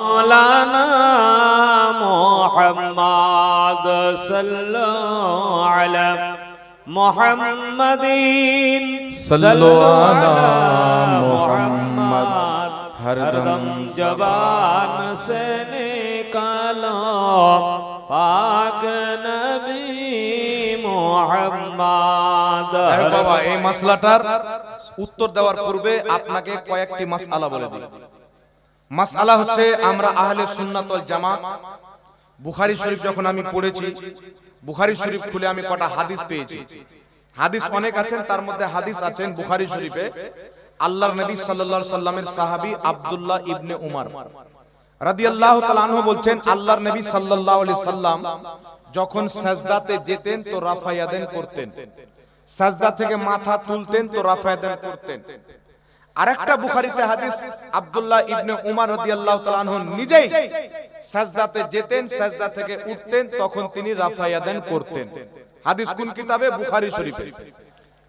مولانا محمد صلى على محمد صلوا على محمد हरदम जबान से निकालो पाक नबी मोहम्मद। বাবা এই মাসলাটার উত্তর দেওয়ার পূর্বে আপনাকে কয়েকটি মাসআলা বলে দিই। মাসআলা হচ্ছে আমরা আহলে সুন্নাত ওয়াল জামাত। বুখারী শরীফ যখন আমি পড়েছি, বুখারী শরীফ খুলে আমি কটা হাদিস পেয়েছি। হাদিস অনেক আছেন, তার মধ্যে হাদিস আছেন বুখারী শরীফে আল্লাহর নবী সাল্লাল্লাহু আলাইহি সাল্লামের সাহাবী আব্দুল্লাহ ইবনে উমর রাদিয়াল্লাহু তাআলা আনহু বলছেন, আল্লাহর নবী সাল্লাল্লাহু আলাইহি সাল্লাম যখন সাজদাতে যেতেন তো রাফায়াদান করতেন, সাজদা থেকে মাথা তুলতেন তো রাফায়াদান করতেন। আরেকটা বুখারীতে হাদিস আব্দুল্লাহ ইবনে উমর রাদিয়াল্লাহু তাআলা আনহু নিজেই সাজদাতে যেতেন, সাজদা থেকে উঠতেন, তখন তিনি রাফায়াদান করতেন। হাদিস কোন কিতাবে? বুখারী শরীফে।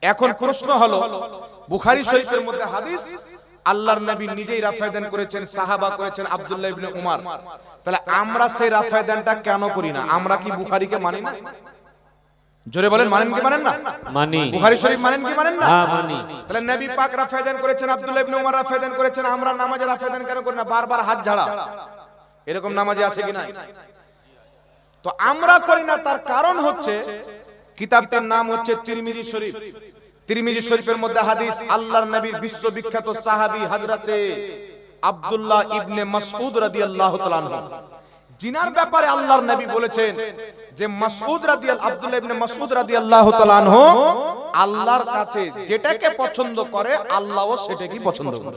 এখন প্রশ্ন হলো, বুখারী শরীফের মধ্যে হাদিস আল্লাহর নবী নিজেই রাফায়াদান করেছেন, সাহাবা করেছেন, আব্দুল্লাহ ইবনে উমর। তাহলে আমরা সেই রাফায়াদানটা কেন করি না? আমরা কি বুখারীকে মানি না? জোরে বলেন, মানেন কি মানেন না? মানি। বুখারী শরীফ মানেন কি মানেন না? হ্যাঁ মানি। তাহলে নবী পাক রাফায়াদান করেছেন, আব্দুল্লাহ ইবনে উমর রাফায়াদান করেছেন, আমরা নামাজে রাফায়াদান কেন করি না? বারবার হাত ঝাড়া, এরকম নামাজে আছে কি না? তো আমরা করি না, তার কারণ হচ্ছে কিতাবটার নাম হচ্ছে তিরমিজি শরীফ। তিরমিজি শরীফের মধ্যে হাদিস আল্লাহর নবীর বিশ্ববিখ্যাত সাহাবী হযরতে আব্দুল্লাহ ইবনে মাসউদ রাদিয়াল্লাহু তাআলা আনহু, জিনার ব্যাপারে আল্লাহর নবী বলেছেন যে আব্দুল্লাহ ইবনে মাসউদ রাদিয়াল্লাহু তাআলা আনহু আল্লাহর কাছে যেটাকে পছন্দ করে আল্লাহও সেটাকেই পছন্দ করে।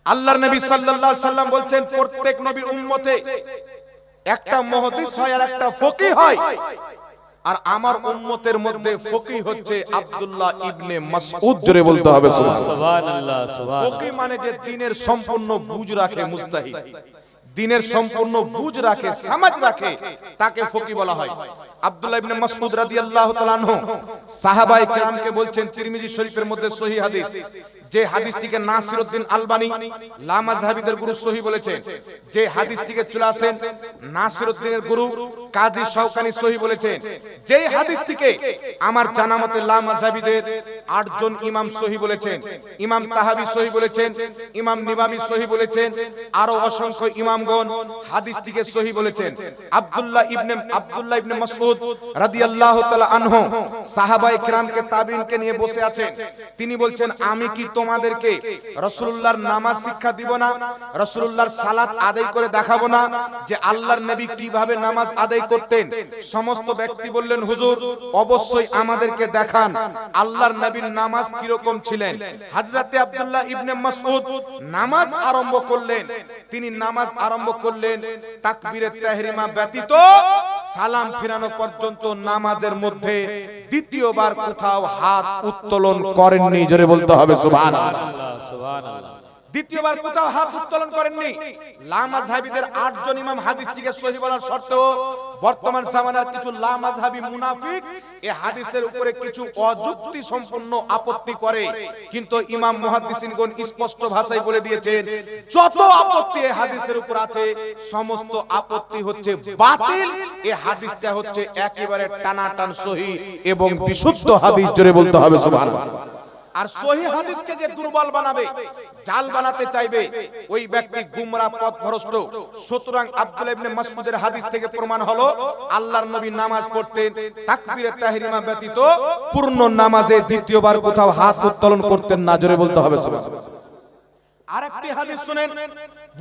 আল্লাহর নবী সাল্লাল্লাহু আলাইহি সাল্লাম বলছেন, প্রত্যেক নবীর উম্মতে একটা মুহাদ্দিস হয় আর একটা ফকিহ হয়, আর আমার উম্মতের মধ্যে ফকিহ হচ্ছে আব্দুল্লাহ ইবনে মাসউদ। জোরে বলতে হবে সুবহানাল্লাহ। ফকিহ মানে যে দ্বীনের সম্পূর্ণ বুঝ রাখে, মুজতাহিদ, দ্বীনের সম্পূর্ণ বুঝ রাখে, সমাজ রাখে, তাকে ফকিহ বলা হয়। আব্দুল্লাহ ইবনে মাসউদ রাদিয়াল্লাহু তাআলা আনহু সাহাবায়ে কেরামকে বলছেন, তিরমিজি শরীফের মধ্যে সহিহ হাদিস, যে হাদিসটিকে নাসিরউদ্দিন আলবানী লা মাযহাবীদের গুরু সহিহ বলেছেন, যে হাদিসটিকে চলে আসেন নাসিরউদ্দিনের গুরু কাজী শাওকানী সহিহ বলেছেন, যে হাদিসটিকে আমার জানা মতে লা মাযহাবীদের 8 জন ইমাম সহিহ বলেছেন, ইমাম তাহাবী সহিহ বলেছেন, ইমাম নিবাবী সহিহ বলেছেন, আরো অসংখ্য ইমামগণ হাদিসটিকে সহিহ বলেছেন। আব্দুল্লাহ ইবনে মাসউদ রাদিয়াল্লাহু তাআলা আনহু সাহাবায়ে কিরামকে তাবিঈনকে নিয়ে বসে আছেন। তিনি বলছেন, আমি কি তোমাদেরকে রাসূলুল্লাহর নামাজ শিক্ষা দিব না? রাসূলুল্লাহর সালাত আদায় করে দেখাবো না যে আল্লাহর নবী কিভাবে নামাজ আদায় করতেন? সমস্ত ব্যক্তি বললেন, হুজুর অবশ্যই আমাদেরকে দেখান আল্লাহর নবীর নামাজ কি রকম ছিলেন। হযরতে আব্দুল্লাহ ইবনে মাসউদ নামাজ আরম্ভ করলেন। তিনি নামাজ আরম্ভ করলেন তাকবীরে তাহরিমা ব্যতীত সালাম ফিরানো পর্যন্ত নামাজের মধ্যে দ্বিতীয়বার কোথাও হাত উত্তোলন করেননি। জোরে বলতে হবে সুবহানাল্লাহ। দ্বিতীয়বার কোথাও হাত উত্তোলন করেননি। লা মাযহাবীদের 8 জন ইমাম হাদিসটিকে সহিহ বলার শর্তেও বর্তমান জামানার কিছু লা মাযহাবী মুনাফিক এই হাদিসের উপরে কিছু অযুক্তি সম্পন্ন আপত্তি করে, কিন্তু ইমাম মুহাদ্দিসিনগণ স্পষ্ট ভাষায় বলে দিয়েছেন, যত আপত্তি এই হাদিসের উপর আছে সমস্ত আপত্তি হচ্ছে বাতিল। এই হাদিসটা হচ্ছে একেবারে টানাটান সহিহ এবং বিশুদ্ধ হাদিস। জোরে বলতে হবে সুবহানাল্লাহ। আর সহিহ হাদিসকে যে দুর্বল বানাবে, জাল বানাতে চাইবে, ওই ব্যক্তি গুমরা পথভ্রষ্ট। সুতরাং আব্দুল্লাহ ইবনে মাসউদের হাদিস থেকে প্রমাণ হলো আল্লাহর নবী নামাজ পড়তেন তাকবীরে তাহরিমা ব্যতীত পূর্ণ নামাজে দ্বিতীয়বার কোথাও হাত উত্তোলন করতেন না। জোরে বলতে হবে সুবহানাল্লাহ। আরেকটি হাদিস শুনেন,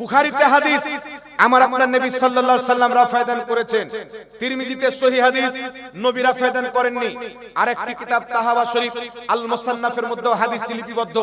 বুখারীতে হাদিস, আমার আপনার নবী সাল্লাল্লাহু আলাইহি সাল্লাম রাফায়াদান করেছেন। তিরমিজিতে সহিহ হাদিস, নবী রাফায়াদান করেননি। আরেকটি কিতাব তাহাবা শরীফ আল মুসান্নাফের মধ্যে হাদিসটি লিপিবদ্ধ।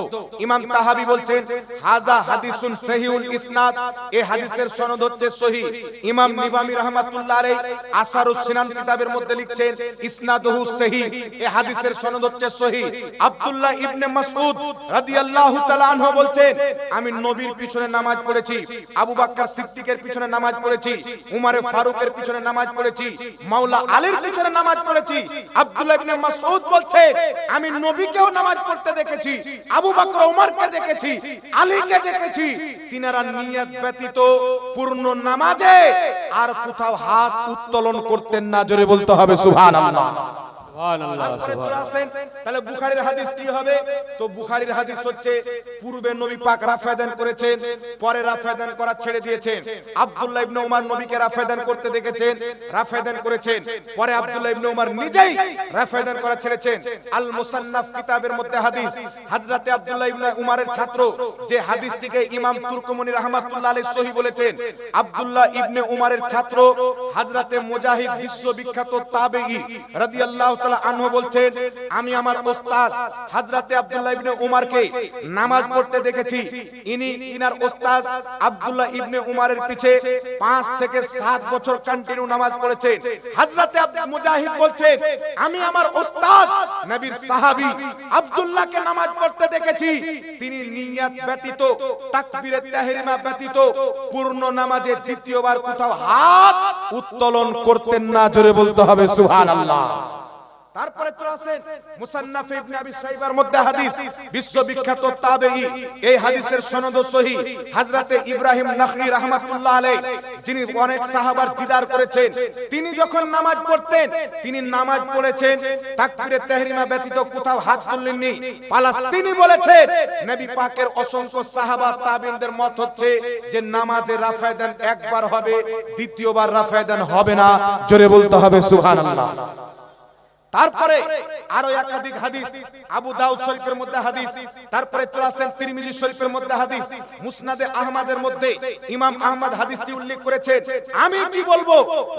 ইমাম তাহাবী বলছেন, হাযা হাদিসুন সহিহুল ইসনাদ, এই হাদিসের সনদ হচ্ছে সহিহ। ইমাম নিবামী রাহমাতুল্লাহ আলাইহি আসারুস সিনান কিতাবের মধ্যে লিখছেন, ইসনাদুহু সহিহ, এই হাদিসের সনদ হচ্ছে সহিহ। আব্দুল্লাহ ইবনে মাসউদ রাদিয়াল্লাহু তাআলা আনহু বলছেন, আমি নবীর পিছনে নামাজ পড়েছি, আবু বকর সিদ্দিকের পিছনে নামাজ পড়েছি, উমারে ফারুকের পিছনে নামাজ পড়েছি, মাওলা আলীর পিছনে নামাজ পড়েছি। আব্দুল্লাহ ইবনে মাসউদ বলছে আমি নবীকেও নামাজ পড়তে দেখেছি, আবু বকর ওমরকে দেখেছি, আলীকে দেখেছি, তিনারা নিয়ত ব্যতীত পূর্ণ নামাজে আর কোথাও হাত উত্তোলন করতেন না। জোরে বলতে হবে সুবহানাল্লাহ। তারপরে চলে আসেন, তাহলে বুখারীর হাদিস কি হবে? তো বুখারীর হাদিস হচ্ছে পূর্বে নবী পাক রাফাদান করেছেন, পরে রাফাদান করা ছেড়ে দিয়েছেন। আব্দুল্লাহ ইবনে উমর নবীকে রাফাদান করতে দেখেছেন, রাফাদান করেছেন, পরে আব্দুল্লাহ ইবনে উমর নিজেই রাফাদান করা ছেড়েছেন। আল মুসান্নাফ কিতাবের মধ্যে হাদিস, হযরতে আব্দুল্লাহ ইবনে উমরের ছাত্র যে হাদিসটিকে ইমাম তুর্কমনি রাহমাতুল্লাহ আলাইহি সহিহ বলেছেন, আব্দুল্লাহ ইবনে উমরের ছাত্র হযরতে মুজাহিদ বিশ্ববিখ্যাত তাবেঈ রাদিয়াল্লাহু আনহু বলছেন আমি আমার ওস্তাদ হযরতে আব্দুল্লাহ ইবনে উমরকে নামাজ পড়তে দেখেছি। ইনার ওস্তাদ আব্দুল্লাহ ইবনে উমরের পিছে 5 থেকে 7 বছর কন্টিনিউ নামাজ পড়েছেন। হযরতে মুজাহিদ বলছেন আমি আমার ওস্তাদ নবীর সাহাবী আব্দুল্লাহকে নামাজ পড়তে দেখেছি, তিনি নিয়ত ব্যতীত তাকবীরে তাহরিমা ব্যতীত পূর্ণ নামাজে দ্বিতীয়বার কোথাও হাত উত্তোলন করতেন না। জোরে বলতে হবে সুবহানাল্লাহ। তারপরে চলে আসেন মুসান্নাফ ইবনে আবি শাইবার মধ্যে হাদিস, বিশ্ববিখ্যাত তাবেঈ, এই হাদিসের সনদ সহিহ। হযরতে ইব্রাহিম নাখঈ রাহমাতুল্লাহ আলাইহি যিনি অনেক সাহাবার দিদার করেছেন, তিনি যখন নামাজ পড়তেন তিনি নামাজ পড়েছেন তাকবীরে তাহরিমা ব্যতীত কোথাও হাত তুললেননি। পালাস্তিনি বলেছেন নবী পাকের অসংখ্য সাহাবা তাবেঈনদের মত হচ্ছে যে নামাজে রাফাদান একবার হবে, দ্বিতীয়বার রাফাদান হবে না। জোরে বলতে হবে সুবহানাল্লাহ। তারপরে আরো একাধিক হাদিস, আবু দাউদ শরীফের মধ্যে হাদিস, তারপরে চলে আসেন তিরমিজি শরীফের মধ্যে হাদিস, মুসনাদে আহমদের মধ্যে ইমাম আহমদ হাদিসটি উল্লেখ করেছেন। আমি কি বলবো,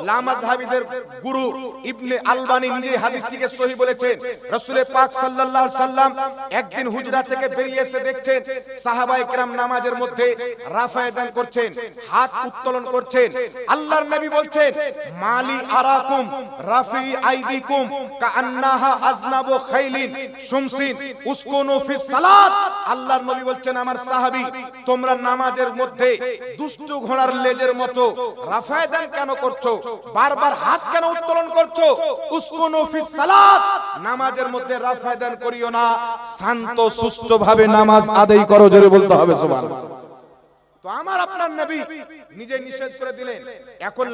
লামাযহাবীদের গুরু ইবনে আলবানী নিজে হাদিসটিকে সহিহ বলেছেন। রাসূল পাক সাল্লাল্লাহু আলাইহি সাল্লাম একদিন হুজরা থেকে বেরিয়ে এসে দেখছেন সাহাবায়ে কেরাম নামাজের মধ্যে রাফাদান করছেন, হাত উত্তোলন করছেন। আল্লাহর নবী বলছেন মালি আরাকুম রাফি আইদিকুম কান্নাহা আজনাবু খাইলিন শুমসিন উসকুনু ফিস সালাত। আল্লাহর নবী বলছেন আমার সাহাবী তোমরা নামাজের মধ্যে দুষ্টু ঘোড়ার লেজের মতো রাফাদান কেন করছো, বারবার হাত কেন উত্তোলন করছো? উসকুনু ফিস সালাত, নামাজের মধ্যে রাফাদান করিও না, শান্ত সুষ্ঠুভাবে নামাজ আদায় করো। জোরে বলতে হবে সুবহানাল্লাহ। তো আমার আপনার নবী নিজে নিষেধ করে দিলেন। এখন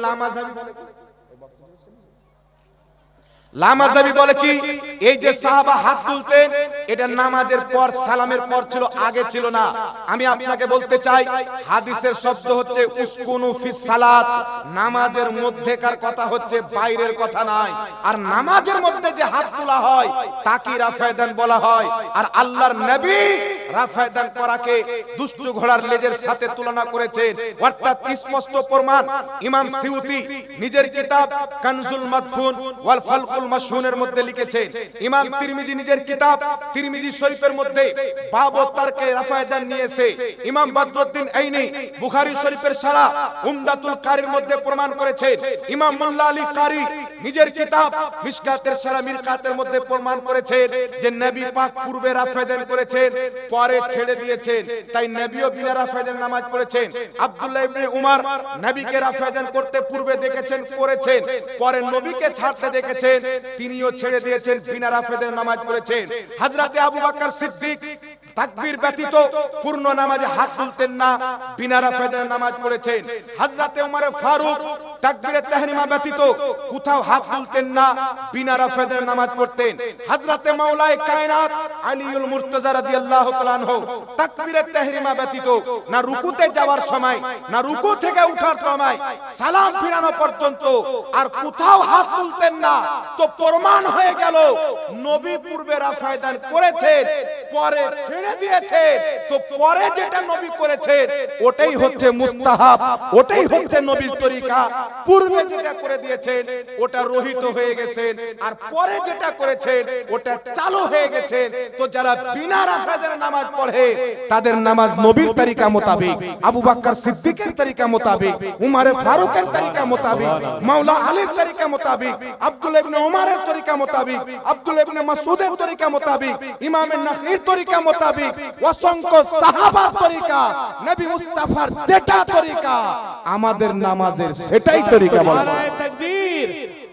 লামাযাবি বলে কি, এই যে সাহাবা হাত তুলতেন এটা নামাজের পর সালামের পর ছিল, আগে ছিল না। আমি আপনাকে বলতে চাই হাদিসের শব্দ হচ্ছে উসকুনু ফিস সালাত, নামাজের মধ্যেকার কথা হচ্ছে, বাইরের কথা নয়। আর নামাজের মধ্যে যে হাত তোলা হয় তাকে রাফাদান বলা হয়। আর আল্লাহর নবী রাফাদান করাকে দুষ্টু ঘোড়ার লেজের সাথে তুলনা করেছেন, অর্থাৎ স্পষ্ট প্রমাণ ইমাম সিউতি নিজের কিতাব কানজুল মাদফুন ওয়াল ফালকুল মাশহুনের মধ্যে লিখেছেন। ইমাম তিরমিজি নিজের কিতাব তিরমিজি শরীফের মধ্যে বাব তারকে রাফাদান নিয়েছে। ইমাম বদরুদ্দিন আইনি বুখারী শরীফের শারা উমদাতুল কারীর মধ্যে প্রমাণ করেছেন। ইমাম মোল্লা আলী কারি নিজের কিতাব মিশকাতের শারা মিরকাতের মধ্যে প্রমাণ করেছেন যে নবী পাক পূর্বে রাফাদান করেছেন, পরে ছেড়ে দিয়েছেন, তাই নবীও বিনা রাফাদান নামাজ পড়েছেন। আব্দুল্লাহ ইবনে উমর নবীকে রাফাদান করতে পূর্বে দেখেছেন, করেছেন, পরে নবীকে ছাড়তে দেখেছেন, তিনিও ছেড়ে দিয়েছেন, বিনা রাফাদান নামাজ পড়েছেন। হযরতে আবু বকর সিদ্দিক তাকবীর ব্যতীত পূর্ণ নামাজে হাত তুলতেন না, বিনা রাফাদান নামাজ পড়েছেন। হযরতে ওমর ফারুক তাকবীরে তাহরিমা ব্যতীত কোথাও হাত তুলতেন না, বিনা রাফাদান নামাজ পড়তেন। হযরতে মাওলায়ে কায়নাত আলীউল মুর্তজা রাদিয়াল্লাহু তাআলা আনহু তাকবীরে তাহরিমা ব্যতীত না রুকুতে যাওয়ার সময়, না রুকু থেকে ওঠার সময়, সালাম ফিরানো পর্যন্ত আর কোথাও হাত তুলতেন না। তো প্রমাণ হয়ে গেল নবী পূর্বে রাফাদান করেছেন, পরে ছেড়ে দিয়েছেন। তো পরে যেটা নবী করেছেন ওটাই হচ্ছে মুস্তাহাব, ওটাই হচ্ছে নবীর তরিকা। পূর্বে যেটা করে দিয়েছেন ওটা রহিত হয়ে গেছেন, আর পরে যেটা করেছেন ওটা চালু হয়ে গেছেন। তো যারা বিনা রাফাদানের নামাজ পড়ে তাদের নামাজ নবীর তরিকা মোতাবেক, আবু বকর সিদ্দিকের তরিকা মোতাবেক, উমর ফারুকের তরিকা মোতাবেক, মাওলা আলীর তরিকা মোতাবেক, আব্দুল্লাহ ইবনে উমরের তরিকা মোতাবেক, আব্দুল্লাহ ইবনে মাসউদের তরিকা মোতাবেক, ইমাম নাখঈর তরিকা মোতাবেক মোতাবেক অসংখ্য সাহাবার তরিকা, নবী মুস্তাফার যেটা তরিকা, আমাদের নামাজের সেটাই তরিকা বলা যায়। নারায়ে তাকবীর,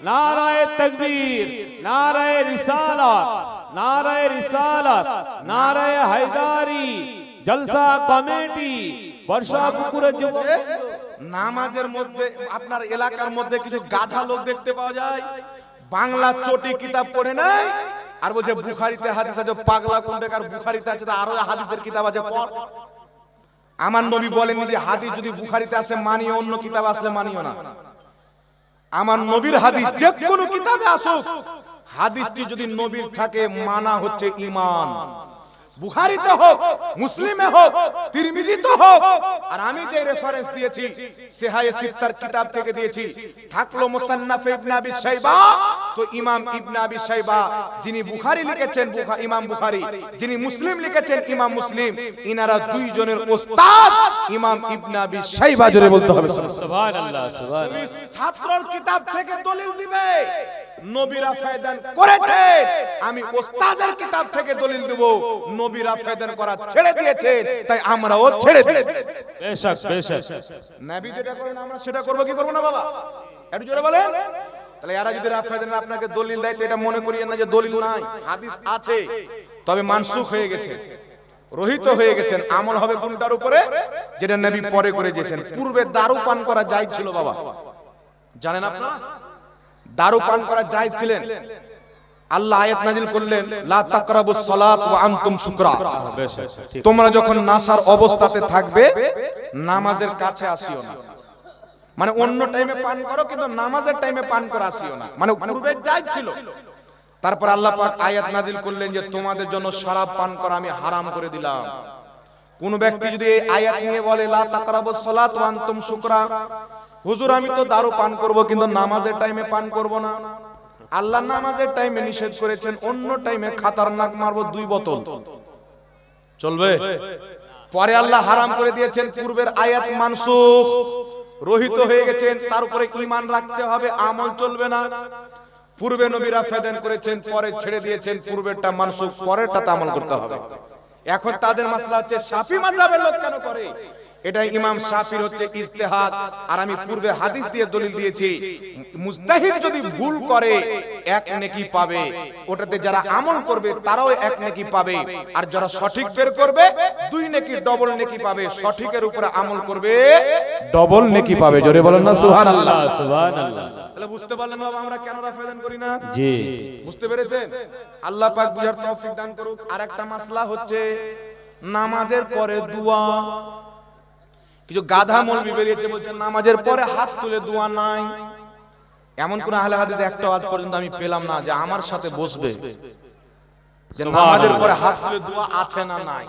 নারায়ে তাকবীর, নারায়ে রিসালাত, নারায়ে রিসালাত, নারায়ে হায়দারি, জলসা কমিটি, বর্ষাপুকুরের যুবক। নামাজের মধ্যে আপনার এলাকার মধ্যে কিছু গাধা লোক দেখতে পাওয়া যায়, বাংলা চটি কিতাব পড়ে নাই, আর বলছে বুখারীতে হাদিস আছে। পাগলা কোনটাকার বুখারীতে আছে, তা আরো হাদিসের কিতাব আছে পড়। আমার নবী বলেননি যে হাদিস যদি বুখারীতে আসে মানিও, অন্য কিতাব আসলে মানিও না। আমার নবীর হাদিস যে কোনো কিতাবে আসুক, হাদিসটি যদি নবীর থাকে মানা হচ্ছে ঈমান। বুখারীতে হোক, মুসলিমে হোক, তিরমিজিতে হোক। আর আমি যে রেফারেন্স দিয়েছি সিহায়ে সিত্তার কিতাব থেকে দিয়েছি, থাকলো মুসান্নাফ ইবনে আবি শাইবা, তো ইমাম ইবনে আবি শাইবা যিনি বুখারী লিখেছেন ইমাম বুখারী, যিনি মুসলিম লিখেছেন ইমাম মুসলিম, ইনারা দুইজনের ওস্তাদ ইমাম ইবনে আবি শাইবা। জোরে বলতে হবে সুবহানাল্লাহ, সুবহানাল্লাহ। ছাত্রর কিতাব থেকে দলিল দিবে নবীরা ফায়দান করেছেন, আমি ওস্তাদের কিতাব থেকে দলিল দেব নবীরা ফায়দান করা ছেড়ে দিয়েছে, তাই আমরাও ছেড়ে দিয়েছি। বেশক, বেশক। নবী যেটা করেন আমরা সেটা করব, কি করব না বাবা? একটু জোরে বলেন। তাহলে এরা যদি রাফায়দান আপনাকে দলিল দেয়, তো এটা মনে করিয়েন না যে দলিল নাই, হাদিস আছে, তবে মানসুখ হয়ে গেছে, রহিত হয়ে গেছেন। আমল হবে কোনটার উপরে? যেটা নবী পরে করে দিয়েছেন। পূর্বে দারু পান করা জায়েজ ছিল বাবা, জানেন আপনারা? দারু পান করা জায়েজ ছিলেন। আল্লাহ আয়াত নাযিল করলেন, লা তাকরাবুস সালাত ওয়া আনতুম সুকরা, বেশক, ঠিক। তোমরা যখন নাশার অবস্থাতে থাকবে নামাজের কাছে আসিও না। মানে অন্য টাইমে পান করো, কিন্তু নামাজের টাইমে পান করা আসিও না, মানে পূর্বে জায়েজ ছিল। তারপর আল্লাহ পাক আয়াত নাযিল করলেন যে তোমাদের জন্য শরাব পান করা আমি হারাম করে দিলাম। কোন ব্যক্তি যদি এই আয়াত নিয়ে বলে লা তাকরাবুস সালাত ওয়া আনতুম সুকরা, হুজুর আমি তো দারু পান করব কিন্তু নামাজের টাইমে পান করব না, আল্লাহ নামাজের টাইমে নিষেধ করেছেন, অন্য টাইমে খাতারনাক মারবো 2 বোতল, চলবে? পরে আল্লাহ হারাম করে দিয়েছেন, পূর্বের আয়াত মানসুখ, রহিত হয়ে গেছেন, তার উপরে ঈমান রাখতে হবে, আমল চলবে না। পূর্বে নবীরা ফায়দান করেছেন, পরে ছেড়ে দিয়েছেন, পূর্বেরটা মানসুখ, পরেরটাতে আমল করতে হবে। এখন তাদের মাসলা হচ্ছে শাফি মাযহাবের লোক কেন করে? এটা ইমাম শাফির হচ্ছে ইজতিহাদ, আর আমি পূর্বে হাদিস দিয়ে দলিল দিয়েছি, মুজতাহিদ যদি ভুল করে 1 নেকি পাবে, ওটাতে যারা আমল করবে তারাও 1 নেকি পাবে, আর যারা সঠিক বের করবে 2 নেকি, ডবল নেকি পাবে। সঠিকের উপরে আমল করবে ডবল নেকি পাবে। জোরে বলেন না সুবহানাল্লাহ, সুবহানাল্লাহ। তাহলে বুঝতে পারলেন বাবা আমরা কেন রাফায়দান করি না? জি, বুঝতে পেরেছেন? আল্লাহ পাক বুঝার তৌফিক দান করুক। আরেকটা মাসলা হচ্ছে নামাজের পরে দোয়া। কিছু গাধা মৌলবি বেরিয়েছে, বলছে নামাজের পরে হাত তুলে দোয়া নাই। এমন কোন আহলে হাদিস একটা আজ পর্যন্ত আমি পেলাম না যে আমার সাথে বসবে যে নামাজের পরে হাত তুলে দোয়া আছে না নাই।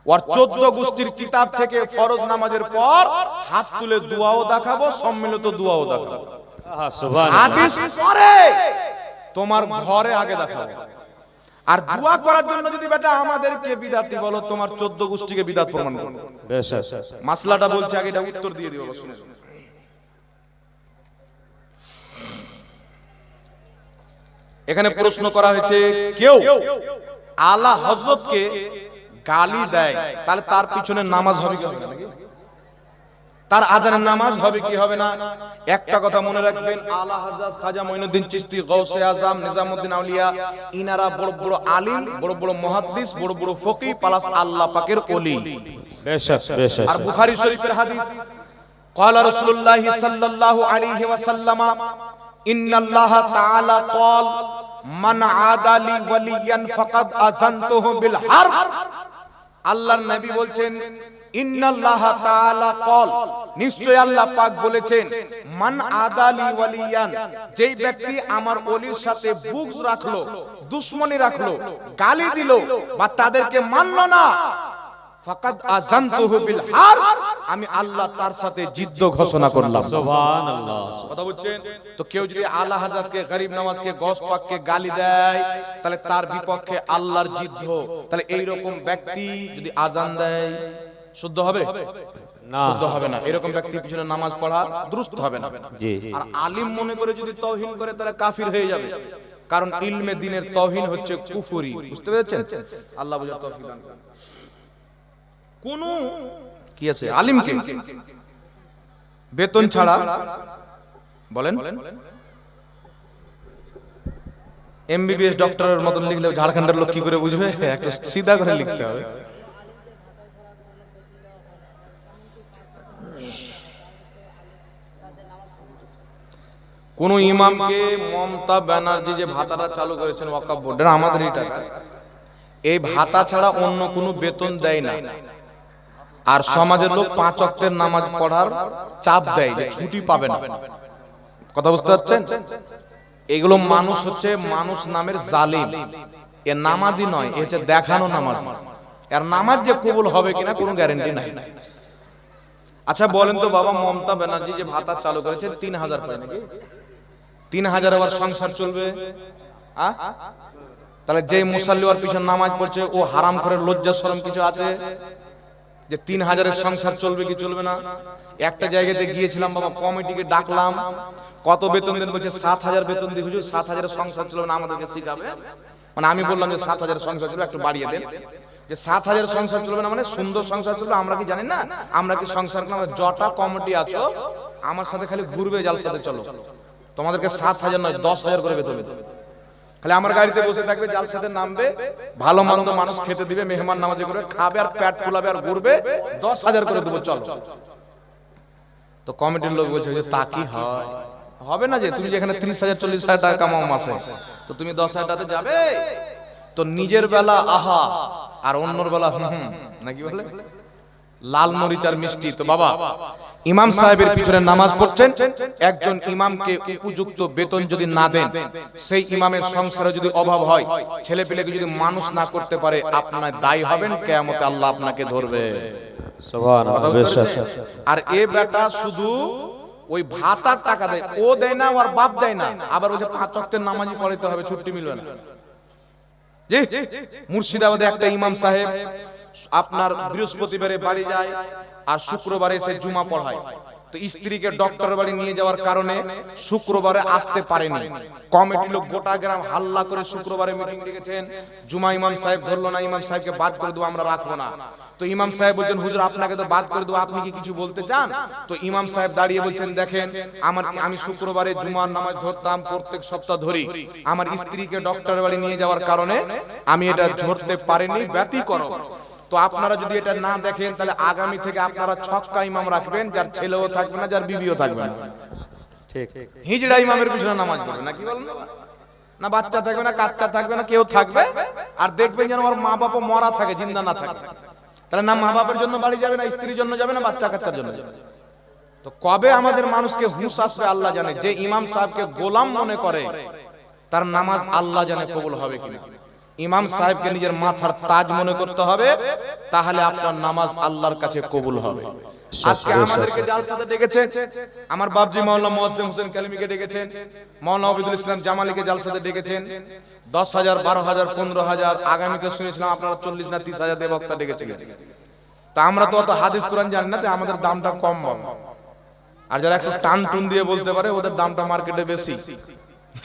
ওর 14 গোষ্ঠীর কিতাব থেকে ফরজ নামাজের পর হাত তুলে দোয়াও দেখাবো, সম্মিলিত দোয়াও দেখাবো। সুবহানাল্লাহ। হাদিস পরে তোমার ঘরে আগে দেখাবো। আর দোয়া করার জন্য যদি বেটা আমাদেরকে বিদাতি বলো, তোমার 14 গোষ্ঠীকে বিদাত প্রমাণ করো। বেশক। মাসলাটা বলছি আগে, এটা উত্তর দিয়ে দিও। শুনে এখানে প্রশ্ন করা হয়েছে, কেউ আলা হযরতকে গালি দেয় তাহলে তার পিছনে নামাজ হবে কি হবে না? তার আজানের নামাজ হবে কি হবে না? একটা কথা মনে রাখবেন, আলা হযরত খাজা মঈনুদ্দিন চিশতি, গাউসে আজম, নিজামউদ্দিন আউলিয়া, ইনারা বড় বড় আলিম, বড় বড় মুহাদ্দিস, বড় বড় ফকিহ প্লাস আল্লাহ পাকের ওলি। বেশক, বেশক। আর বুখারী শরীফের হাদিস, ক্বালা রাসূলুল্লাহ সাল্লাল্লাহু আলাইহি ওয়াসাল্লাম, ইন্নাল্লাহা তাআলা ক্বাল মান আদালি ওয়ালিয়ান ফাকাদ আযানতুহু বিল হারব। আল্লাহর নবী বলছেন, ইন্নাল্লাহা তাআলা ক্বাল, নিশ্চয় আল্লাহ পাক বলেছেন, মান আদালি ওয়ালিয়ান, যেই ব্যক্তি আমার ওলির সাথে বুগজ রাখলো, দুশমনি রাখলো, গালি দিল বা তাদেরকে মানলো না, ফাকাদ আযানতুহু বিল হারব, আমি আল্লাহ তার সাথে যুদ্ধ ঘোষণা করলাম। সুবহানাল্লাহ। কথা বুঝছেন? তো কেউ যদি আলা হযরতকে, গরিব নওয়াজকে, গওস পাককে গালি দেয় তাহলে তার বিপক্ষে আল্লাহর যুদ্ধ। তাহলে এই রকম ব্যক্তি যদি আজান দেয় শুদ্ধ হবে না, শুদ্ধ হবে না। এরকম ব্যক্তির পিছনে নামাজ পড়া দুরুস্ত হবে না। জি। আর আলিম মনে করে যদি তাওহীদ করে তাহলে কাফির হয়ে যাবে। কারণ ইলমে দ্বীনের তাওহীন হচ্ছে কুফরি, বুঝতে পেরেছেন? আল্লাহ বুঝার তৌফিক দান করুন। কোন কি আছে আলিমকে বেতন ছাড়া, বলেন, এমবিবিএস ডক্টরের মতন লিখলে ঝাড়খণ্ডের লোক কি করে বুঝবে? একটা সিধা করে লিখতে হবে। কোন ইমামকে মমতা ব্যানার্জি যে ভাতাটা চালু করেছেন ওয়াকফ বোর্ডের, আমাদেরই টাকা, এই ভাতা ছাড়া অন্য কোনো বেতন দেয় না। আর সমাজের লোক 5 ওয়াক্তের নামাজ পড়ার চাপ দেয় যে ছুটি পাবে না। কথা বুঝতে পারছেন? এগুলো মানুষ হচ্ছে মানুষ নামের জালিম। এ নামাজি নয়, এ হচ্ছে দেখানো নামাজ। আর নামাজ যে কবুল হবে কিনা কোনো গ্যারান্টি নাই। আচ্ছা বলেন তো বাবা, মমতা ব্যানার্জি যে ভাতা চালু করেছে 3000 পায় নাকি? 3000 আবার সংসার চলবে? তাহলে যে মুসাল্লি ওর পিছনে নামাজ পড়ছে ও হারাম করে লজ্জা শরম কিছু আছে যে 3000-এর সংসার চলবে কি চলবে না? একটা জায়গাতে গিয়েছিলাম বাবা, কমিটিকে ডাকলাম, কত বেতন দেন? বলছে 7000 বেতন দিই হুজুর, 7000-এর সংসার চলবে না, আমাদেরকে শিখাবে। মানে আমি বললাম যে 7000-এর সংসার চলবে, একটু বাড়িয়ে দেন। যে 7000-এর সংসার চলবে না মানে সুন্দর সংসার চলবে? আমরা কি জানি না? আমরা কি সংসার নামে জটা কমিটি আছো আমার সাথে খালি ঘুরবে জালসাতে চলো, তোমাদেরকে 7000 নয় 10000 করে বেতন দেবে। খালি আমার গাড়িতে বসে থাকবে, জালসাতে নামবে, ভালো মন্দ মানুষ খেতে দিবে, মেহমান নামাজি করে খাবে আর পেট ফুলাবে আর ঘুরবে, 10000 করে দেবো চলো। তো কমিটির লোক বলছে যে তা কি হয়? হবে না যে তুমি যেখানে 30,000 40,000 টাকা কামাও মাসে, তো তুমি 10,000 টাকাতে যাবে? তো নিজের বেলা আহা আর অন্যর বেলা নাকি বলে লাল মরিচ আর মিষ্টি। তো বাবা, ইমাম সাহেবের পিছনে নামাজ পড়ছেন, একজন ইমামকে উপযুক্ত বেতন যদি না দেন, সেই ইমামের সংসারে যদি অভাব হয়, ছেলে পেলেকে যদি মানুষ না করতে পারে, আপনার দায়ী হবেন, কিয়ামতে আল্লাহ আপনাকে ধরবে। আর এ বেটা শুধু ওই ভাতার টাকা দেয়, ও দেয় না, ওর বাপ দেয় না, আবার ওই যে 5 ওয়াক্তের নামাজই পড়াইতে হবে, ছুটি মিলবে না। জি, মুর্শিদাবাদে একটা ইমাম সাহেব আপনার বৃহস্পতিবারে বাড়ি যায় আর শুক্রবারে এসে জুমা পড়ায়। তো স্ত্রীকে ডক্টরের বাড়ি নিয়ে যাওয়ার কারণে শুক্রবারে আসতে পারেনি। কমিটির লোক গোটা গ্রাম হাল্লা করে শুক্রবারে মিটিং ডেকেছেন, জুমা ইমাম সাহেব ধরলো না, ইমাম সাহেবকে বাদ করে দেবো, আমরা রাখবো না। তো ইমাম সাহেব বলছেন হুজুর আপনাকে তো বাদ করে দেবো, আপনি কি কিছু বলতে চান? তো ইমাম সাহেব দাঁড়িয়ে বলছেন দেখেন, আমি শুক্রবারে জুমার নামাজ ধরতাম, প্রত্যেক সপ্তাহ ধরি, আমার স্ত্রীকে ডক্টরের বাড়ি নিয়ে যাওয়ার কারণে আমি এটা ধরতে পারিনি, ব্যতিক্রম। তো আপনারা যদি এটা না দেখেন, তাহলে আগামী থেকে আপনারা ছক্কা ইমাম রাখবেন, যার ছেলেও থাকবে না, যার বিবিও থাকবে না। ঠিক, হিজড়া ইমামের পিছনে নামাজ পড়বে না, কি বলেন? না বাচ্চা থাকবে না, কাচ্চা থাকবে না, কেউ থাকবে। আর দেখবেন যেন আমার মা বাবা মরা থাকে, জিন্দা না থাকে। তাহলে না মা বাবার জন্য বাড়ি যাবে, না স্ত্রীর জন্য যাবে, না বাচ্চা কাচ্চার জন্য যাবে। তো কবে আমাদের মানুষকে হুঁশ আসবে আল্লাহ জানে। যে ইমাম সাহেবকে গোলাম মনে করে, তার নামাজ আল্লাহ জানে কবুল হবে কিনা। ইমাম সাহেবকে নিজের মাথার তাজ মনে করতে হবে, তাহলে আপনার নামাজ আল্লাহর কাছে কবুল হবে। আজকে আমাদেরকে জালসাতে ডেকেছে, আমার বাপজি মাওলানা মুয়াজ্জিম হোসেন কালিমিকে ডেকেছেন, মাওলানা আবিদুল ইসলাম জামালিকে জালসাতে ডেকেছেন। 10,000 12,000 15,000, আগামীতে শুনেছিলাম আপনারা 40 না 30,000 দিয়ে বক্তা ডেকেছিলেন। তা আমরা তো অত হাদিস কোরআন জানি না, তো আমাদের দামটা কম পাবো। আর যারা একটু টান টুন দিয়ে বলতে পারে, ওদের দামটা মার্কেটে বেশি।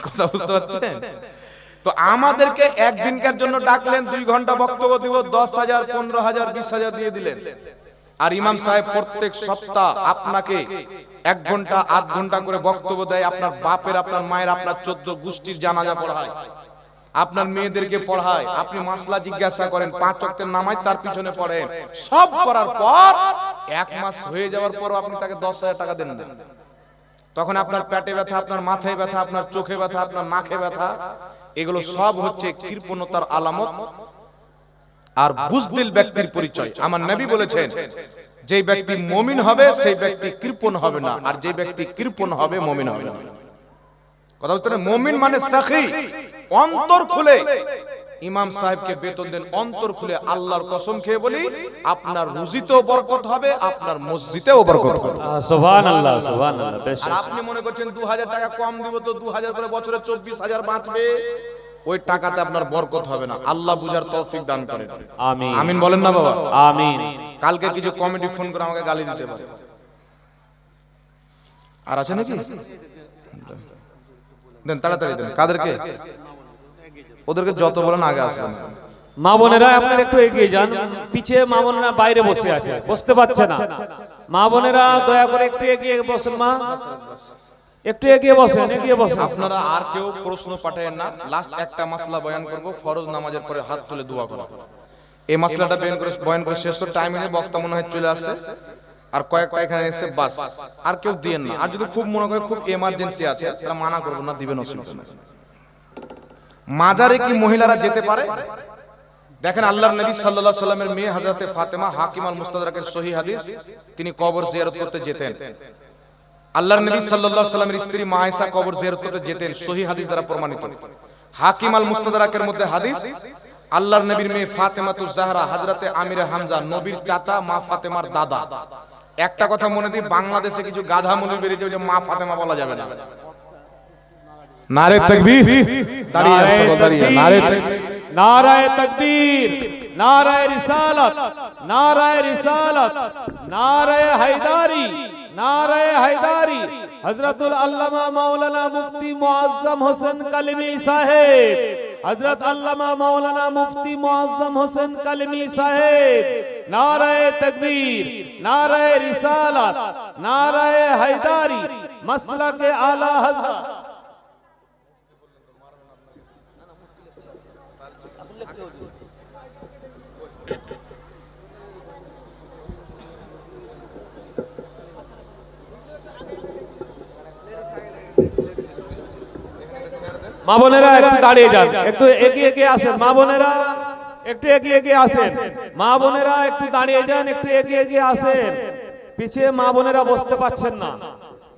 কথা বুঝতে পারছেন? তো আমাদেরকে একদিনকার জন্য ডাকলেন, 2 ঘন্টা বক্তব্য দিব, 10,000 15,000 20,000 দিয়ে দিলেন। আর ইমাম সাহেব প্রত্যেক সপ্তাহ আপনাকে 1 ঘন্টা 8 ঘন্টা করে বক্তব্য দেয়। আপনার বাপের, আপনার মায়ের, আপনার 14 গোষ্ঠীর জানাজা পড়ায়, আপনার মেয়েদেরকে পড়ায়, আপনি মাসলা জিজ্ঞাসা করেন, 5 ওয়াক্তের নামাজ তার পিছনে পড়েন। সব করার পর 1 মাস হয়ে যাওয়ার পর আপনি তাকে 10,000 টাকা দেন না। তখন আপনার পেটে ব্যথা, আপনার মাথায় ব্যথা, আপনার চোখে ব্যথা, আপনার নাকে ব্যথা, এগুলো সব হচ্ছে কৃপণতার আলামত আর বুজদিল ব্যক্তির পরিচয়। আমার নবী বলেছেন, যে ব্যক্তি মুমিন হবে সেই ব্যক্তি কৃপণ হবে না, আর যে ব্যক্তি কৃপণ হবে মুমিন হবে না। কথা বুঝতে পারছেন? মুমিন মানে সাখী, অন্তর খুলে ইমাম সাহেবকে বেতন দেন, অন্তর খুলে। আল্লাহর কসম খেয়ে বলি, আপনার রুজিতেও বরকত হবে, আপনার মসজিদেও বরকত হবে। সুবহানাল্লাহ, সুবহানাল্লাহ। বেশ, আর আপনি মনে করছেন 2,000 টাকা কম দিব তো 2,000 করে বছরে 24,000 বাঁচবে, ওই টাকাতে আপনার বরকত হবে না। আল্লাহ বুঝার তৌফিক দান করেন। আমিন, আমিন বলেন না বাবা? আমিন। কালকে কিছু কমিটি ফোন করে আমাকে গালি দিতে পারে, আর আছে নাকি? দেন তাড়াতাড়ি দেন। কাদেরকে? ওদেরকে যত বলেন আগে আসবেন। মা বোনেরা আপনারা একটু এগিয়ে যান, পিছে মা বোনেরা বাইরে বসে আছে, বসতে পারছে না। মা বোনেরা দয়া করে একটু এগিয়ে বসেন, মা একটু এগিয়ে বসেন, এগিয়ে বসেন। আপনারা আর কেউ প্রশ্ন পাঠায়েন না, লাস্ট একটা মাসলা বয়ান করব, ফরজ নামাজের পরে হাত তুলে দোয়া করা। এই মাসলাটা বয়ান করে শেষ করে টাইম হলে বক্তা মনে হয় চলে আসছে, আর কয়েকটা এখানে এসে বাস, আর কেউ দিয়েন না। আর যদি খুব মনে করে খুব এমার্জেন্সি আছে তাহলে মানা করবো না, দিবেন, অসুবিধা নেই। মাজারে কি মহিলারা যেতে পারে? দেখেন আল্লাহর নবী সাল্লাল্লাহু আলাইহি সাল্লামের মেয়ে হযরতে ফাতেমা, হাকিম আল মুস্তাদরাকের সহিহ হাদিস, তিনি কবর জিয়ারত করতে যেতেন। আল্লাহর নবী সাল্লাল্লাহু আলাইহি সাল্লামের স্ত্রী মা আয়েশা কবর জিয়ারত করতে যেতেন, সহিহ হাদিস দ্বারা প্রমাণিত। হাকিম আল মুস্তাদরাকের মধ্যে হাদিস, আল্লাহর নবীর মেয়ে ফাতেমাতুজ জাহরা হযরতে আমিরে হামজা, নবীর চাচা মা ফাতেমার দাদা। একটা কথা মনে দিই, বাংলাদেশে কিছু গাধা মৌলবি বেরিয়েছে যে মা ফাতেমা বলা যাবে না। নারে তাকবীর, দাঁড়িয়ে সকল দাঁড়িয়ে, নারে তাকবীর, নারায়ে তাকবীর, নারায়ে রিসালাত, নারায়ে রিসালাত, নারায়ে হায়দারি, নারায়ে হায়দারি। হযরতুল আল্লামা মাওলানা মুফতি মুআজ্জম হোসেন কালিমি সাহেব, হযরত আল্লামা মাওলানা মুফতি মুআজ্জম হোসেন কালিমি সাহেব, নারায়ে তাকবীর, নারায়ে রিসালাত, নারায়ে হায়দারি, মাসলাকে আলা হযরত। মা বোনেরা একটু দাঁড়িয়ে যান, একটু এগিয়ে এগিয়ে আসেন। মা বোনেরা একটু এগিয়ে এগিয়ে আসেন, মা বোনেরা একটু দাঁড়িয়ে যান, একটু এগিয়ে এগিয়ে আসেন। পিছিয়ে মা বোনেরা বসতে পারছেন না,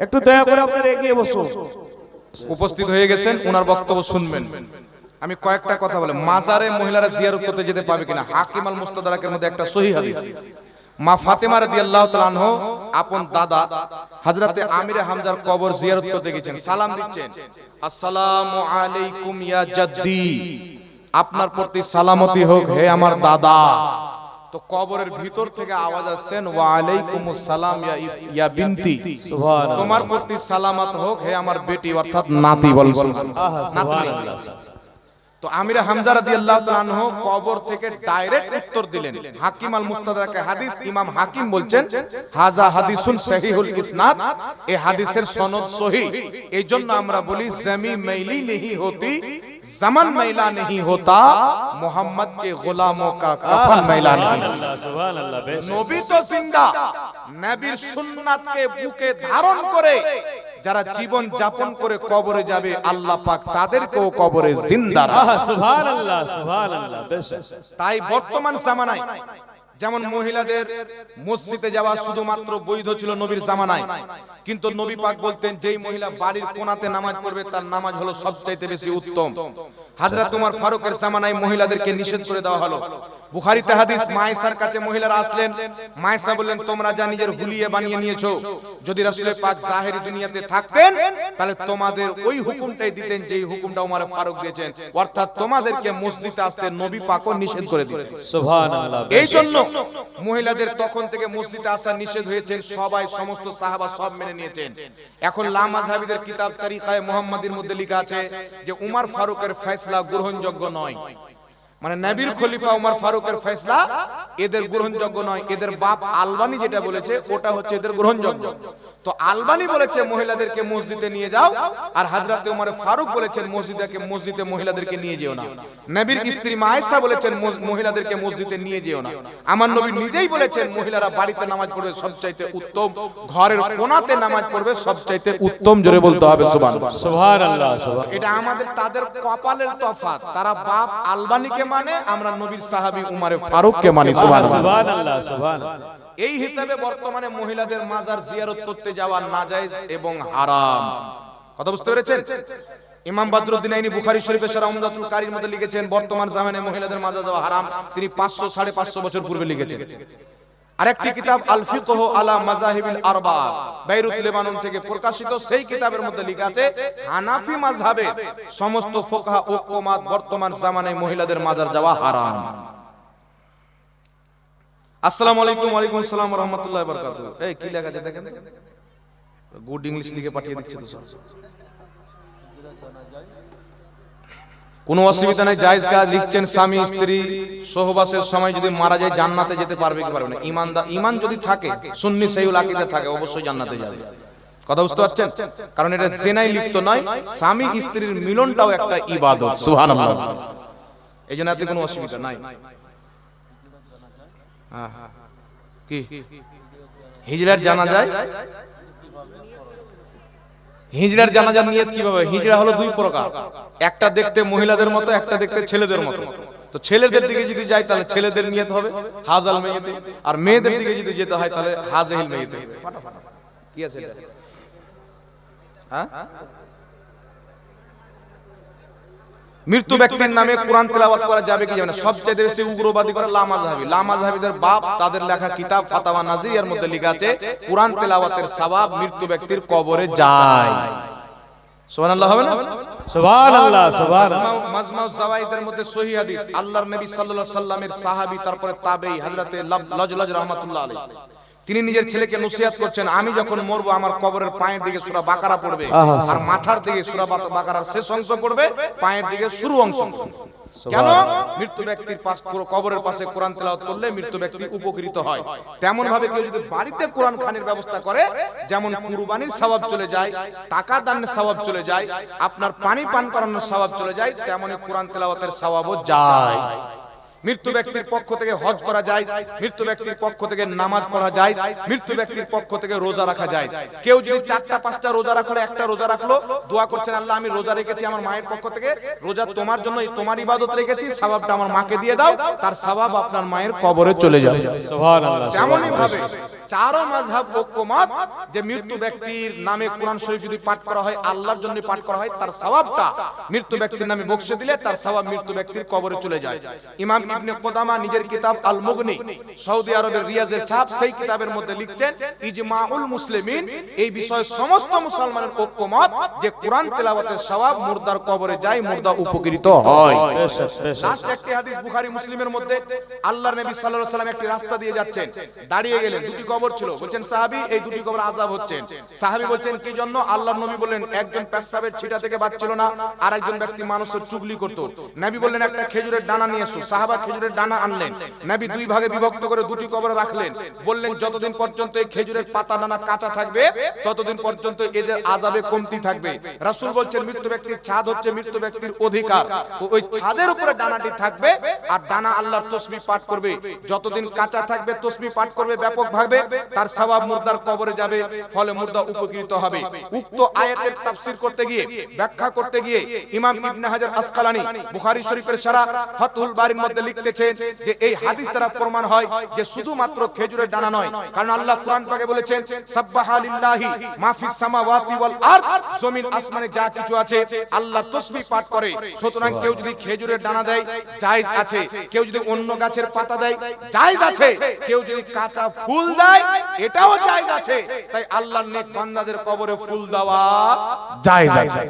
একটু দয়া করে আপনারা এগিয়ে বসুন। উপস্থিত হয়ে গেছেন, ওনার বক্তব্য শুনবেন। আমি কয়েকটা কথা বলি। মাজারে মহিলারা জিয়ারত করতে যেতে পাবে কিনা? হাকিম আল মুস্তাদরাকের মধ্যে একটা সহিহ হাদিস, মা ফাতেমা রাদিয়াল্লাহু তাআলা আনহা আপন দাদা হযরতে আমিরে হামজার কবর জিয়ারত করতে গেছেন, সালাম দিচ্ছেন, আসসালামু আলাইকুম ইয়া জাদ্দি, আপনার প্রতি সালামতি হোক হে আমার দাদা। তো কবরের ভিতর থেকে আওয়াজ আসছেন, ওয়া আলাইকুমুস সালাম ইয়া বিনতি, সুবহানাল্লাহ, তোমার প্রতি সালামত হোক হে আমার বেটি, অর্থাৎ নাতি। বলুন সুবহানাল্লাহ। তো আমিরে হামজা রাদিয়াল্লাহু তাআলা আনহু কবর থেকে ডাইরেক্ট উত্তর দিলেন। হাকিম আল মুস্তাদরাকে হাদিস, ইমাম হাকিম বলছেন হাযা হাদিসুন সহিহুল ইসনাদ, এই হাদিসের সনদ সহিহ। এইজন্য আমরা বলি জমি মেইলি नहीं होती, जमन मैला नहीं होता, मोहम्मद के गुलामों का कफन मैला नहीं होता। সুবহানাল্লাহ, বেশ। নবী তো জিন্দা, নবীর সুন্নাতকে বুকে ধারণ করে যারা জীবন যাপন করে কবরে যাবে, আল্লাহ পাক তাদেরকেও কবরে জিন্দা রাখে। সুবহানাল্লাহ, সুবহানাল্লাহ, বেশ। তাই বর্তমান জামানায় যেমন মহিলাদের মসজিদে যাওয়া শুধুমাত্র বৈধ ছিল নবীর জামানায়, কিন্তু নবী পাক বলতেন যেই মহিলা বাড়ির কোণাতে নামাজ পড়বে তার নামাজ হলো সবচাইতে বেশি উত্তম। হযরত ওমর ফারুকের জামানায় মহিলাদেরকে নিষেধ করে দেওয়া হলো। বুখারীতে হাদিস, মায়েশার কাছে মহিলারা আসলেন, মায়েশা বললেন তোমরা যা নিজের হুলিয়ে বানিয়ে নিয়েছো, যদি রাসূল পাক জাহেরি দুনিয়াতে থাকতেন তাহলে তোমাদের ওই হুকুমটাই দিতেন যেই হুকুমটা ওমর ফারুক দিয়েছেন, অর্থাৎ তোমাদেরকে মসজিদে আসতে নবী পাকও নিষেধ করে দিতেন। সুবহানাল্লাহ। এই জন্য মহিলাদের তখন থেকে মসজিদে আসা নিষেধ হয়েছে, সবাই সমস্ত সাহাবা সব মেনে নিয়েছেন। এখন লামাযহাবীদের কিতাব তারিখায়ে মুহাম্মাদীর মধ্যে লেখা আছে যে উমর ফারুকের ফয়সালা গ্রহণযোগ্য নয়, মানে নবীর খলিফা উমর ফারুকের ফয়সালা এদের গ্রহণযোগ্য নয়। এদের বাপ আলবানী যেটা বলেছে ওটা হচ্ছে এদের গ্রহণযোগ্য। তো আলবানী বলেছে মহিলাদেরকে মসজিদে নিয়ে যাও, আর হযরত উমর ফারুক বলেছেন মসজিদে মহিলাদেরকে নিয়ে যেও না। নবীর স্ত্রী মা আয়েশা বলেছেন মহিলাদেরকে মসজিদে নিয়ে যেও না। আমার নবী নিজেই বলেছেন মহিলারা বাড়িতে নামাজ পড়বে সবচাইতে উত্তম, ঘরের কোণাতে নামাজ পড়বে সবচাইতে উত্তম। জোরে বলতে হবে সুবহানাল্লাহ, সুবহানাল্লাহ। এটা আমাদের তাদের কপালের তফাত, তারা বাপ আলবানীকে মানে, আমরা নবীর সাহাবী উমর ফারুককে মানি। সুবহানাল্লাহ, সুবহানাল্লাহ। এই হিসাবে বর্তমানে মহিলাদের মাজার জিয়ারত করতে যাওয়া নাজায়েজ এবং হারাম। কথা বুঝতে পেরেছেন? ইমাম বদরুদ্দিন আইনি বুখারী শরীফের শরহ উমদাতুল কারীর মধ্যে লিখেছেন বর্তমান জামানায় মহিলাদের মাজার যাওয়া হারাম, তিনি 500-550 বছর পূর্বে লিখেছেন। আরেকটি কিতাব আল ফিকহ আলা মাযাহিবিল আরবা, বেইরুত লেবানন থেকে প্রকাশিত, সেই কিতাবের মধ্যে লেখা আছে হানাফি মাযহাবের সমস্ত ফুকাহা ঐক্যমত বর্তমান জামানায় মহিলাদের মাজার যাওয়া হারাম। আসসালামু আলাইকুম। ওয়ালাইকুম আসসালাম ওয়া রাহমাতুল্লাহি ওয়া বারাকাতুহু। এই কি লেখা আছে দেখেন, গুড ইংলিশ লিখে পাঠিয়ে দিচ্ছে তো সব। কোনো অসুবিধা নাই, জায়েজ কাজ। লিখছেন স্বামী স্ত্রী সহবাসের সময় যদি মারা যায় জান্নাতে যেতে পারবে কি পারবে না? ঈমান যদি থাকে, সুন্নি সহিহুল আকীদা থাকে, অবশ্যই জান্নাতে যাবে। কথা বুঝতে পারছেন? কারণ এটা জেনায় লিপ্ত নয়, স্বামী স্ত্রীর মিলনটাও একটা ইবাদত। সুবহানাল্লাহ। এই জন্য এতে কোনো অসুবিধা নাই। কি হিজরার জানাজায়, হিজরার জানাজার নিয়ত কিভাবে? হিজরা হলো দুই প্রকার, একটা দেখতে মহিলাদের মতো, একটা দেখতে ছেলেদের মতো। তো ছেলেদের দিকে যদি যাই তাহলে ছেলেদের নিয়ত হবে হাজাল মেয়েতে, আর মেয়েদের দিকে যদি যেতে হয় তাহলে হাজাইল মেয়েতে। কি আছে এটা? হ্যাঁ, মৃত্যু ব্যক্তির নামে কোরআন তেলাওয়াত করা যাবে কি যাবে না? সবচেয়ে বেশি উগ্রবাদী করে লামাযহাবী। লামাযহাবীদের বাপ তাদের লেখা কিতাব ফাতাওয়া নাজিরিয়ার মধ্যে লেখা আছে কোরআন তেলাওয়াতের সওয়াব মৃত্যু ব্যক্তির কবরে যায়। সুবহানাল্লাহ হবে না? সুবহানাল্লাহ, সুবহানাল্লাহ। মাজমাউ যাওয়াইদের মধ্যে সহিহ হাদিস, আল্লাহর নবী সাল্লাল্লাহু আলাইহি সাল্লামের সাহাবী, তারপরে তাবেঈ হযরতে লজলজ রাহমাতুল্লাহ আলাইহি, তিনি নিজের ছেলেকে নসিহত করছেন, আমি যখন মরবো আমার কবরের পায়ের দিকে সূরা বাকারা পড়বে, আর মাথার দিকে সূরা বাকারার শেষ অংশ পড়বে, পায়ের দিকে শুরু অংশ। কেন? মৃত্যু ব্যক্তির পাশ কবরের পাশে কোরআন তেলাওয়াত করলে মৃত্যু ব্যক্তি উপকৃত হয়। তেমন ভাবে কেউ যদি বাড়িতে কোরআন খানির ব্যবস্থা করে, যেমন কুরবানির সওয়াব চলে যায়, টাকা দানের সওয়াব চলে যায়, আপনার পানি পান করানোর সওয়াব চলে যায়, তেমনি কোরআন তেলাওয়াতের সওয়াবও যায়। মৃত্যু ব্যক্তির পক্ষ থেকে হজ করা যায়, মৃত্যু ব্যক্তির পক্ষ থেকে নামাজ পড়া যায়, মৃত্যু ব্যক্তির পক্ষ থেকে রোজা রাখা যায়। কেউ যদি 4টা 5টা রোজা রাখলো, একটা রোজা রাখলো, দোয়া করছেন আল্লাহ আমি রোজা রেখেছি আমার মায়ের পক্ষ থেকে, রোজা তোমার জন্য, তোমার ইবাদত রেখেছি, সওয়াবটা আমার মাকে দিয়ে দাও, তার সওয়াব আপনার মায়ের কবরে চলে যাবে। সুবহানাল্লাহ। তেমনই ভাবে চারো মাযহাব ঐক্যমত যে মৃত্যু ব্যক্তির নামে কোরআন শরীফ যদি পাঠ করা হয়, আল্লাহর জন্য পাঠ করা হয়, তার সওয়াবটা মৃত্যু ব্যক্তির নামে বকশে দিলে তার সওয়াব মৃত্যু ব্যক্তির কবরে চলে যায়। ইমাম ইবনে কুদামা নিজের কিতাব আল মুগনি, সৌদি আরবের রিয়াজের ছাপ, সেই কিতাবের মধ্যে লিখছেন ইজমাউল মুসলিমিন, এই বিষয়ে সমস্ত মুসলমানের ঐক্যমত যে কোরআন তেলাওয়াতের সওয়াব মুর্দার কবরে যায়, মুর্দা উপকৃত হয়। লাস্ট একটি হাদিস বুখারী মুসলিমের মধ্যে, আল্লাহর নবী সাল্লাল্লাহু আলাইহি ওয়াসাল্লাম একটি রাস্তা দিয়ে যাচ্ছেন, দাঁড়িয়ে গেলেন, দুটি কবর ছিল, বলছেন সাহাবী এই দুটি কবর আযাব হচ্ছেন। সাহাবী বলছেন কি জন্য? আল্লাহর নবী বললেন একজন পেশাবের ছিটা থেকে বাঁচছিল না, আর একজন ব্যক্তি মানুষের চুগলি করত। নবী বললেন একটা খেজুরের ডানা নিয়ে এসো। সাহাবা খেজুরের ডানা আনলেন, নবী দুই ভাগে বিভক্ত করে দুটি কবরে রাখলেন, বললেন যতদিন পর্যন্ত এই খেজুরের পাতা ডানা কাঁচা থাকবে ততদিন পর্যন্ত এদের আযাবে কমতি থাকবে। রাসূল বলছেন মৃত্যু ব্যক্তির ছাদ হচ্ছে মৃত্যু ব্যক্তির অধিকার, তো ওই ছাদের উপরে ডানাটি থাকবে, আর ডানা আল্লাহর তাসবিহ পাঠ করবে, যতদিন কাঁচা থাকবে তাসবিহ পাঠ করবে ব্যাপকভাবে, তার সওয়াব মুর্দার কবরে যাবে, ফলে মুর্দা উপকৃত হবে। উক্ত আয়াতের তাফসীর করতে গিয়ে, ব্যাখ্যা করতে গিয়ে ইমাম ইবনে হাজার আসকালানী বুখারী শরীফের শারহ ফাতহুল বারীর মধ্যে লিখতেছেন যে এই হাদিস দ্বারা প্রমাণ হয় যে শুধুমাত্র খেজুরের ডানা নয়, কারণ আল্লাহ কুরআন পাকে বলেছেন সাব্বাহা লিল্লাহি মা ফিস সামাওয়াতি ওয়াল আরদ, জমিন আসমানে যা কিছু আছে আল্লাহ তাসবিহ পাঠ করে। সুতরাং কেউ যদি খেজুরের ডানা দেয় জায়েজ আছে, কেউ যদি অন্য গাছের পাতা দেয় জায়েজ আছে, কেউ যদি কাঁচা ফুল দেয় এটাও জায়েজ আছে। তাই আল্লাহর নেক বান্দাদের কবরে ফুল দেওয়া জায়েজ আছে।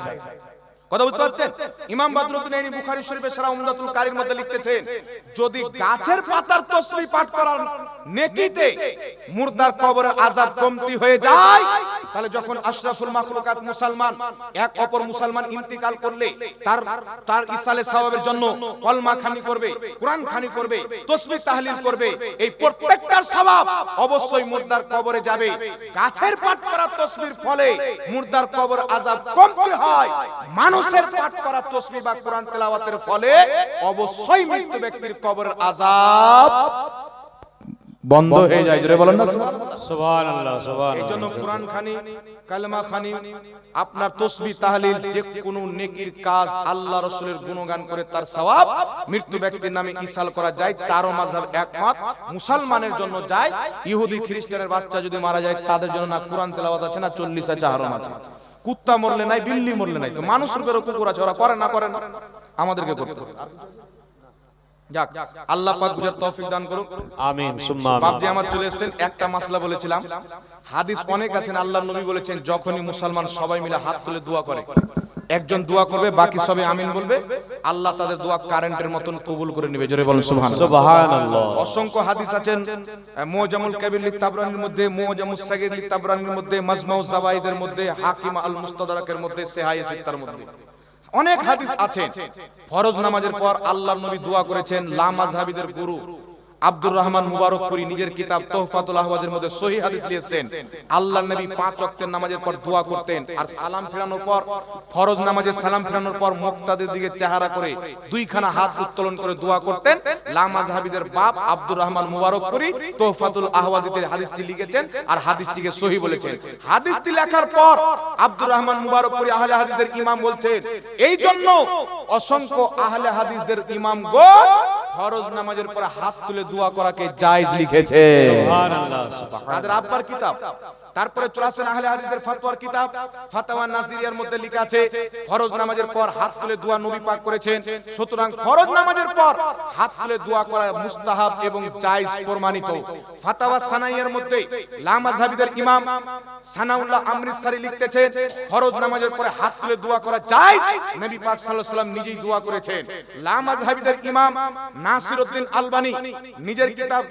কথা বুঝতে পারছেন? ইমাম বদরুদ্দীন আইনি বুখারী শরীফের শারহ উমদাতুল কারীর মধ্যে লিখতেছেন যদি গাছের পাতার তাসবিহ পাঠ করার নেকিতে মুর্দার কবরের আযাব কমতি হয়ে যায়, তাহলে যখন আশরাফুল মাখলুকাত মুসলমান এক অপর মুসলমান ইন্তিকাল করলে তার ইসালে সওয়াবের জন্য কলমা খানি করবে, কোরআন খানি করবে, তাসবিহ তাহলিল করবে, এই প্রত্যেকটার সওয়াব অবশ্যই মুর্দার কবরে যাবে। গাছের পাঠ করা তাসবিহর ফলে মুর্দার কবর আযাব কমতি হয়, মানুষের পাঠ করা তাসবিহ বা কোরআন তেলাওয়াতের ফলে অবশ্যই মৃত্যু ব্যক্তির কবরের আযাব বন্ধ হয়ে যায়। জোরে বলেন না সুবহানাল্লাহ, সুবহানাল্লাহ। এইজন্য কোরআন খানি, কালেমা খানি, আপনার তাসবিহ তাহলিল, যে কোনো নেকির কাজ আল্লাহ রাসূলের গুণগান করে তার সওয়াব মৃত্যু ব্যক্তির নামে ইসাল করা যায়। চারো মাযহাব একমত, মুসলমানের জন্য যায়, ইহুদি খ্রিস্টানের বাচ্চা যদি মারা যায় তাদের জন্য না কোরআন তেলাওয়াত আছে না 40 আছে হারাম আছে। কুত্তা মরলে নাই, বিল্লি মরলে নাই, তো মানুষের উপরে কুকুর আছে, ওরা করে না করে না, আমাদেরকে করতে হবে। যাক, আল্লাহ পাক বুঝার তৌফিক দান করুক, আমিন সুম্মা আমিন। বাপজি আমার চলে এসেছেন, একটা মাসলা বলেছিলাম, হাদিস অনেক আছেন, আল্লাহর নবী বলেছেন যখনই মুসলমান সবাই মিলে হাত তুলে দোয়া করে, একজন দোয়া করবে বাকি সবাই আমিন বলবে, আল্লাহ তাদের দোয়া কারেন্টের মতন কবুল করে নেবে। জোরে বলেন সুবহানাল্লাহ, সুবহানাল্লাহ। অসংখ্য হাদিস আছেন মুআজামুল কাবীর লিত তাবরানির মধ্যে, মুআজামুস সাগীর লিত তাবরানির মধ্যে, মাজমাউ যাওয়াইদের মধ্যে, হাকিম আল মুস্তাদরাকের মধ্যে, সিহায়ে সিত্তার মধ্যে অনেক হাদিস আছে ফরজ নামাজের পর আল্লাহর নবী দোয়া করেছেন। লা মাযহাবিদের গুরু আব্দুর রহমান মুবারকপুরি নিজের কিতাব তোহফাতুল আহওয়াজের মধ্যে সহিহ হাদিস লিখেছেন, আল্লাহর নবী 5 ওয়াক্তের নামাজের পর দোয়া করতেন, আর সালাম ফেরানোর পর, ফরজ নামাজে সালাম ফেরানোর পর মুক্তাদের দিকে চেহারা করে দুইখানা হাত উত্তোলন করে দোয়া করতেন। লা মাযহাবিদের বাপ আব্দুর রহমান মুবারকপুরি তোহফাতুল আহওয়াজিতে হাদিসটি লিখেছেন আর হাদিসটিকে সহিহ বলেছেন। হাদিসটি লেখার পর আব্দুর রহমান মুবারকপুরি আহলে হাদিসদের ইমাম বলছেন, এই জন্য অসংখ্য আহলে হাদিসদের ইমামগণ ফরজ নামাজের পর হাত তুলে দোয়া করাকে জায়েজ লিখেছে। সুবহানাল্লাহ, সুবহানাল্লাহ। তাদের আব্বার কিতাব। তারপরে চলে আসেন আহলে হাদিসদের ফতোয়ার কিতাব ফাতাওয়া নাসিরিয়ার মধ্যে লেখা আছে ফরজ নামাজের পর হাত তুলে দোয়া নবী পাক করেছেন। সুতরাং ফরজ নামাজের পর হাত তুলে দোয়া করা মুস্তাহাব এবং জায়েজ প্রমাণিত। ফাতাওয়া সানাইয়ার মধ্যে লা মাযহাবিদের ইমাম সানাউল্লাহ আমৃতসরি লিখতেছেন, ফরজ নামাজের পরে হাত তুলে দোয়া করা জায়েজ, নবী পাক সাল্লাল্লাহু আলাইহি ওয়াসাল্লাম নিজেই দোয়া করেছেন। লা মাযহাবিদের ইমাম নাসিরউদ্দিন আলবানী নিজের কিতাব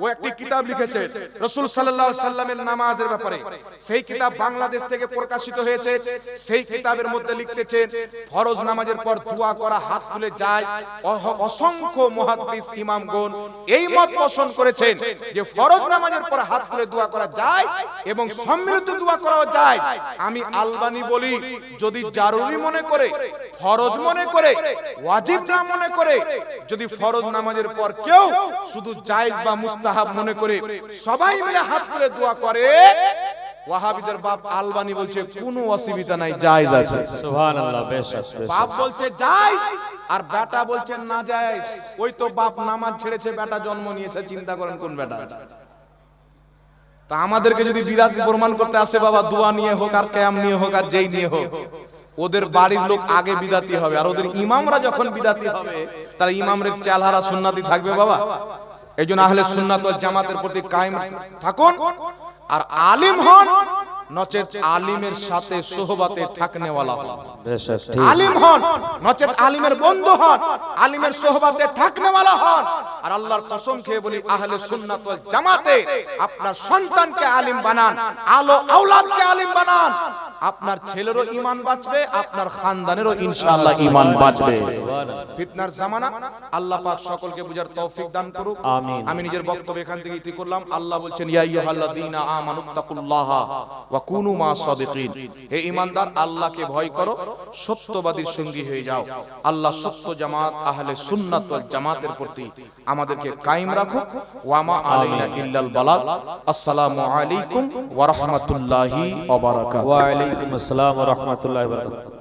ও একটি কিতাব লিখেছেন রাসূল সাল্লাল্লাহু আলাইহি ওয়াসাল্লামের নামাজের ব্যাপারে। সেই কিতাব বাংলাদেশ থেকে প্রকাশিত হয়েছে। সেই কিতাবের মধ্যে লিখতেছেন ফরজ নামাজের পর দোয়া করা হাত তুলে যায়। অসংখ্য মুহাদ্দিস ইমামগণ এই মত পোষণ করেছেন যে ফরজ নামাজের পর হাত তুলে দোয়া করা যায় এবং সম্মিলিত দোয়া করা যায়। আমি আলবানী বলি, যদি জরুরি মনে করে, ফরজ মনে করে, ওয়াজিব না মনে করে, যদি ফরজ নামাজের পর কেউ শুধু জায়েজ বা মুস্তাহাব মনে করে সবাই মিলে হাত তুলে দোয়া করে, ওয়াহাবিদের বাপ আলবানী বলছে কোনো অসুবিধা নাই, জায়েজ আছে। সুবহানাল্লাহ, বেশ। বাপ বলছে জায়েজ আর বেটা বলছে না জায়েজ। ওই তো বাপ নামাজ ছেড়েছে, বেটা জন্ম নিয়েছে, চিন্তা করেন কোন বেটা আছে। তা আমাদেরকে যদি বিদাতি প্রমাণ করতে আসে বাবা, দোয়া নিয়ে হোক আর কিয়াম নিয়ে হোক আর যেই নিয়ে হোক, ওদের বাড়ির লোক আগে বিদাতি হবে, আর ওদের ইমামরা যখন বিদাতি হবে তাহলে ইমামদের চালহারা সুন্নাতি থাকবে বাবা। এইজন্য আহলে সুন্নাত ওয়াল জামাতের প্রতি কায়েম থাকুন আর আলিম হন, নচেত আলিমের সাথে সোহবতে থাকনেওয়ালা হন। বেশ, আলিম হন, নচেত আলিমের বন্ধু হন, আলিমের সোহবতে থাকনেওয়ালা হন। আর আল্লাহর কসম খেয়ে বলি, আহলে সুন্নাত ওয়াল জামাতে আপনার সন্তানকে আলিম বানান, আলো আওলাদকে আলিম বানান। আপনার ছেলেরও ঈমান বাঁচবে, আপনার খানদানেরও ইনশাআল্লাহ ঈমান বাঁচবে। ফিতনার জামানা, আল্লাহ পাক সকলকে বুঝার তৌফিক দান করুক, আমিন। আমি নিজের বক্তব্য এখান থেকে ইতি করলাম। আল্লাহ বলছেন, ইয়া আইয়ুহাল্লাযীনা আমানুত্তাকুল্লাহা ওয়া কুনু মা'আস সাদিকিন। হে ঈমানদার, আল্লাহকে ভয় করো, সত্যবাদীর সঙ্গী হয়ে যাও। আল্লাহ সত্য জামাত আহলে সুন্নাত ওয়াল জামাতের প্রতি আমাদেরকে কায়েম রাখুক। ওয়া মা আলাইনা ইল্লাল বালাগ। আসসালামু আলাইকুম ওয়া রাহমাতুল্লাহি ওয়া বারাকাতুহু। ওয়া আলাইকুম আসসালাম ওয়া রাহমাতুল্লাহি ওয়া বারাকাতুহু।